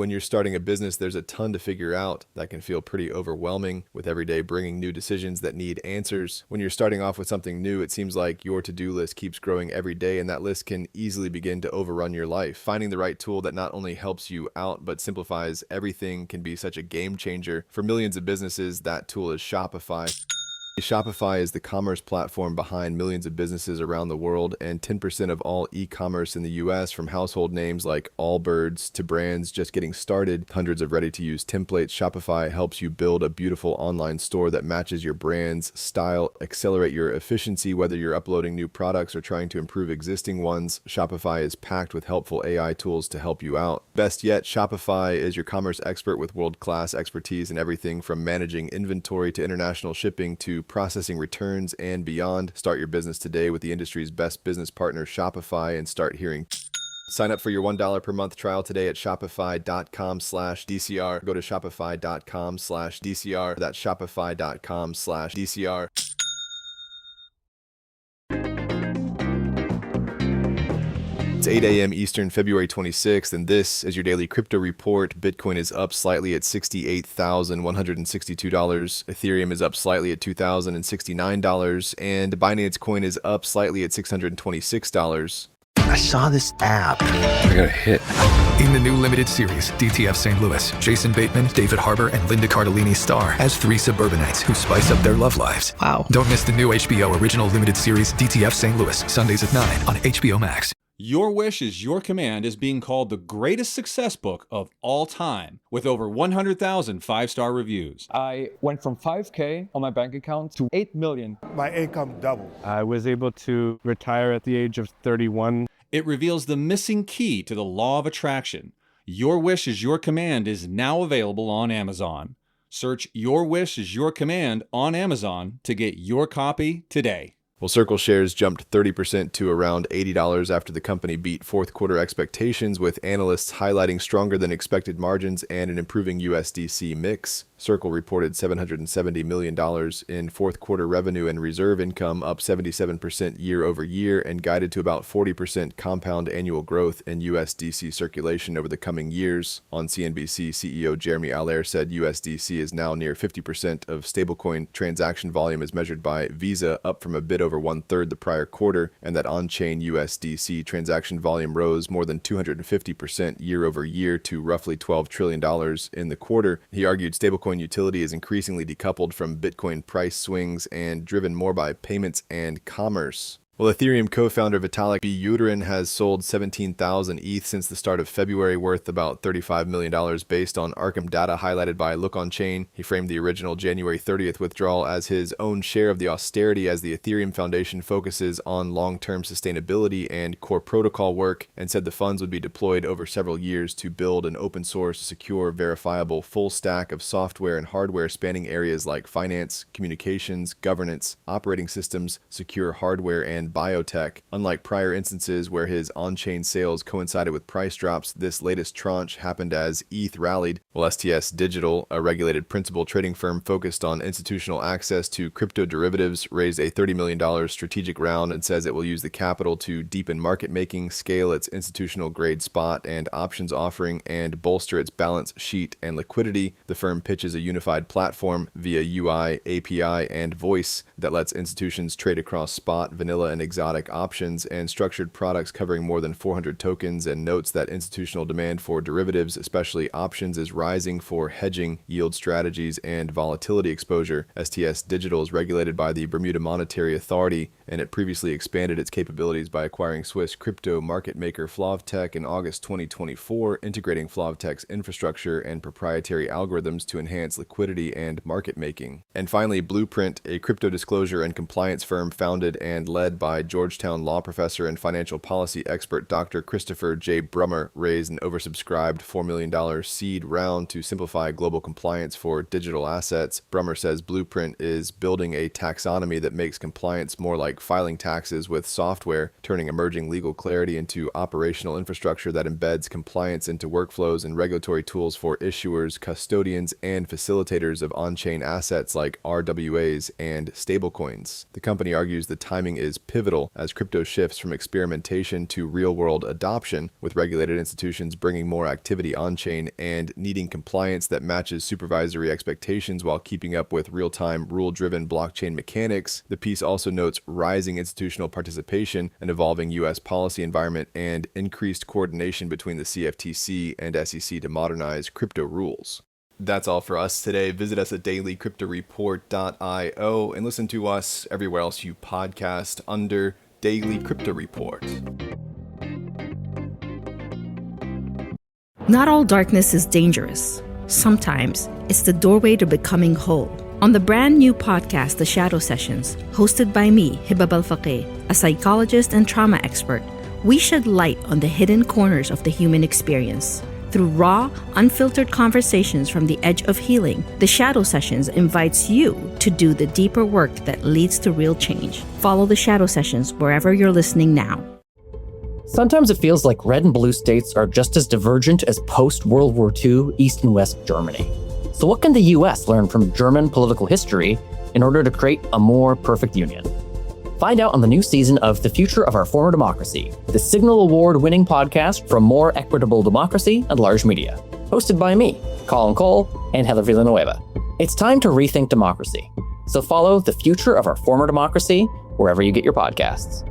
When you're starting a business, there's a ton to figure out that can feel pretty overwhelming, with every day bringing new decisions that need answers. When you're starting off with something new, it seems like your to-do list keeps growing every day, and that list can easily begin to overrun your life. Finding the right tool that not only helps you out but simplifies everything can be such a game changer. For millions of businesses, that tool is Shopify. Shopify is the commerce platform behind millions of businesses around the world, and 10% of all e-commerce in the US, from household names like Allbirds to brands just getting started, hundreds of ready-to-use templates. Shopify helps you build a beautiful online store that matches your brand's style, accelerate your efficiency, whether you're uploading new products or trying to improve existing ones. Shopify is packed with helpful AI tools to help you out. Best yet, Shopify is your commerce expert with world-class expertise in everything from managing inventory to international shipping to processing returns and beyond. Start your business today with the industry's best business partner, Shopify, and start hearing. Sign up for your $1 per month trial today at shopify.com/DCR. Go to shopify.com/DCR. That's shopify.com/DCR. It's 8 a.m. Eastern, February 26th, and this is your daily crypto report. Bitcoin is up slightly at $68,162. Ethereum is up slightly at $2,069, and Binance Coin is up slightly at $626. I saw this app. I got a hit. In the new limited series, DTF St. Louis, Jason Bateman, David Harbour, and Linda Cardellini star as three suburbanites who spice up their love lives. Wow. Don't miss the new HBO original limited series, DTF St. Louis, Sundays at 9 on HBO Max. Your Wish is Your Command is being called the greatest success book of all time, with over 100,000 five-star reviews. I went from 5K on my bank account to 8 million. My income doubled. I was able to retire at the age of 31. It reveals the missing key to the law of attraction. Your Wish is Your Command is now available on Amazon. Search Your Wish is Your Command on Amazon to get your copy today. Well, Circle shares jumped 30% to around $80 after the company beat fourth quarter expectations, with analysts highlighting stronger than expected margins and an improving USDC mix. Circle reported $770 million in fourth quarter revenue and reserve income, up 77% year over year, and guided to about 40% compound annual growth in USDC circulation over the coming years. On CNBC, CEO Jeremy Allaire said USDC is now near 50% of stablecoin transaction volume as measured by Visa, up from a bit over one-third the prior quarter, and that on-chain USDC transaction volume rose more than 250% year over year to roughly $12 trillion in the quarter. He argued stablecoin utility is increasingly decoupled from Bitcoin price swings and driven more by payments and commerce. Well, Ethereum co-founder Vitalik has sold 17,000 ETH since the start of February, worth about $35 million based on Arkham data highlighted by Look on Chain. He framed the original January 30th withdrawal as his own share of the austerity as the Ethereum Foundation focuses on long-term sustainability and core protocol work, and said the funds would be deployed over several years to build an open-source, secure, verifiable full stack of software and hardware spanning areas like finance, communications, governance, operating systems, secure hardware, and biotech. Unlike prior instances where his on-chain sales coincided with price drops, this latest tranche happened as ETH rallied. While STS Digital, a regulated principal trading firm focused on institutional access to crypto derivatives, raised a $30 million strategic round and says it will use the capital to deepen market making, scale its institutional grade spot and options offering, and bolster its balance sheet and liquidity. The firm pitches a unified platform via UI, API, and voice that lets institutions trade across spot, vanilla, and exotic options and structured products covering more than 400 tokens, and notes that institutional demand for derivatives, especially options, is rising for hedging, yield strategies, and volatility exposure. STS Digital is regulated by the Bermuda Monetary Authority, and it previously expanded its capabilities by acquiring Swiss crypto market maker Flovtech in August 2024, integrating Flovtech's infrastructure and proprietary algorithms to enhance liquidity and market making. And finally, Blueprint, a crypto disclosure and compliance firm founded and led by Georgetown law professor and financial policy expert Dr. Christopher J. Brummer, raised an oversubscribed $4 million seed round to simplify global compliance for digital assets. Brummer says Blueprint is building a taxonomy that makes compliance more like like filing taxes with software, turning emerging legal clarity into operational infrastructure that embeds compliance into workflows and regulatory tools for issuers, custodians, and facilitators of on-chain assets like RWAs and stablecoins. The company argues the timing is pivotal as crypto shifts from experimentation to real-world adoption, with regulated institutions bringing more activity on-chain and needing compliance that matches supervisory expectations while keeping up with real-time, rule-driven blockchain mechanics. The piece also notes rising institutional participation, an evolving U.S. policy environment, and increased coordination between the CFTC and SEC to modernize crypto rules. That's all for us today. Visit us at dailycryptoreport.io and listen to us everywhere else you podcast under Daily Crypto Report. Not all darkness is dangerous. Sometimes it's the doorway to becoming whole. On the brand new podcast, The Shadow Sessions, hosted by me, Hibab Al-Faqih, a psychologist and trauma expert, we shed light on the hidden corners of the human experience. Through raw, unfiltered conversations from the edge of healing, The Shadow Sessions invites you to do the deeper work that leads to real change. Follow The Shadow Sessions wherever you're listening now. Sometimes it feels like red and blue states are just as divergent as post-World War II East and West Germany. So what can the US learn from German political history in order to create a more perfect union? Find out on the new season of The Future of Our Former Democracy, the Signal Award-winning podcast for more equitable democracy and large media. Hosted by me, Colin Cole, and Heather Villanueva. It's time to rethink democracy. So follow The Future of Our Former Democracy wherever you get your podcasts.